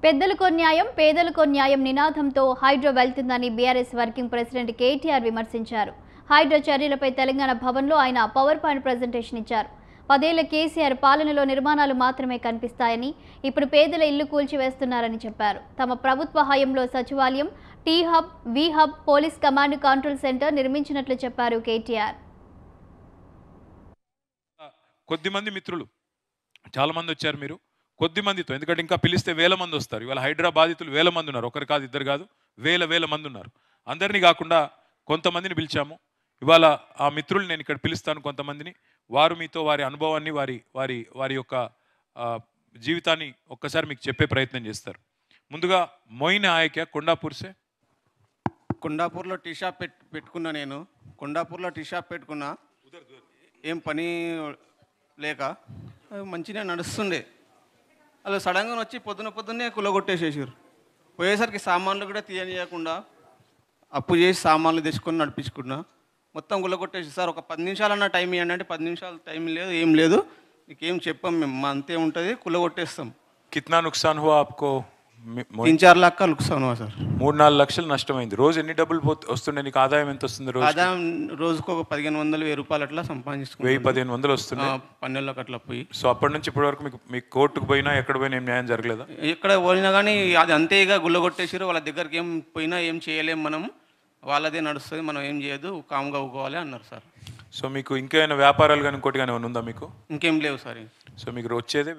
పెద్దలకు న్యాయం పేదలకు న్యాయం నినాదంతో హైడ్రో వెళ్తుందని బీఆర్ఎస్ వర్కింగ్ ప్రెసిడెంట్ కేటీఆర్ విమర్శించారు. హైడ్రో చర్యలపై తెలంగాణ భవన్లో ఆయన పవర్ పాయింట్ ప్రెజెంటేషన్ ఇచ్చారు. 10 ఏళ్ల కేసీఆర్ పాలనలో నిర్మాణాలు మాత్రమే కనిపిస్తాయని, ఇప్పుడు పేదల ఇల్లు కూల్చివేస్తున్నారని చెప్పారు. తమ ప్రభుత్వ హయాంలో సచివాలయం, T hub, we hub, police command control centre నిర్మించినట్లు చెప్పారు కేటీఆర్. కొద్దిమంది మిత్రులు చాలా మంది వచ్చారు. మీరు కొద్ది మందితో, ఎందుకంటే ఇంకా పిలిస్తే వేల మంది వస్తారు. ఇవాళ హైడ్రా బాధితులు వేల మంది ఉన్నారు. ఒకరు కాదు, ఇద్దరు కాదు, వేల మంది ఉన్నారు. అందరినీ కాకుండా కొంతమందిని పిలిచాము. ఇవాళ ఆ మిత్రులు నేను ఇక్కడ పిలుస్తాను కొంతమందిని. వారు మీతో వారి అనుభవాన్ని, వారి వారి వారి యొక్క జీవితాన్ని ఒక్కసారి మీకు చెప్పే ప్రయత్నం చేస్తారు. ముందుగా మొయిన్ ఆయక కొండాపూర్సే. కొండాపూర్లో టీ షాప్ పెట్టుకున్నా. నేను కొండాపూర్లో టీ షాప్ పెట్టుకున్నా. ఏం పని లేక మంచిగా నడుస్తుండే. అలా సడన్గా వచ్చి పొద్దున్నే కులగొట్టేసేసారు. పోయేసరికి సామాన్లు కూడా తీయనీయకుండా అప్పు చేసి సామాన్లు తెచ్చుకొని నడిపించుకున్నా. మొత్తం కులగొట్టేసి, సార్ ఒక 10 నిమిషాలన్నా టైం ఇవ్వండి అంటే 10 నిమిషాలు టైం లేదు, ఏం లేదు, నీకేం చెప్పాం మేము, మా అంతే ఉంటుంది, కులగొట్టేస్తాం. కిतना नुकसान हुआ आपको? 3-4 लाख का नुकसान हुआ సార్. 3-4 లక్షలు నష్టమైంది. రోజు ఎన్ని డబ్బులు వస్తుండే? నీకు ఆదాయం ఎంత వస్తుంది? ఆదాయం రోజుకు ఒక 1500-1000 రూపాయలు అట్లా సంపాదించుకున్నాం. 1000-1500 వస్తుంది పన్నెళ్ళకి అట్లా పోయి. సో అప్పటి నుంచి ఇప్పటి వరకు మీకు కోర్టుకు పోయినా ఎక్కడ పోయినా ఏం న్యాయం జరగలేదా? ఎక్కడ పోయినా కానీ అది అంతేగా గుల్లగొట్టేసారు. వాళ్ళ దగ్గరికి ఏం పోయినా ఏం చేయలేము, మనం వాళ్ళదే నడుస్తుంది, మనం ఏం చేయదు, కామ్గా ఊకోవాలి అన్నారు సార్. సో మీకు ఇంకేమైనా వ్యాపారాలు కానీ ఇంకోటి కానీ ఏమైనా ఉందా మీకు? ఇంకేం లేవు సార్. సో మీకు వచ్చేదే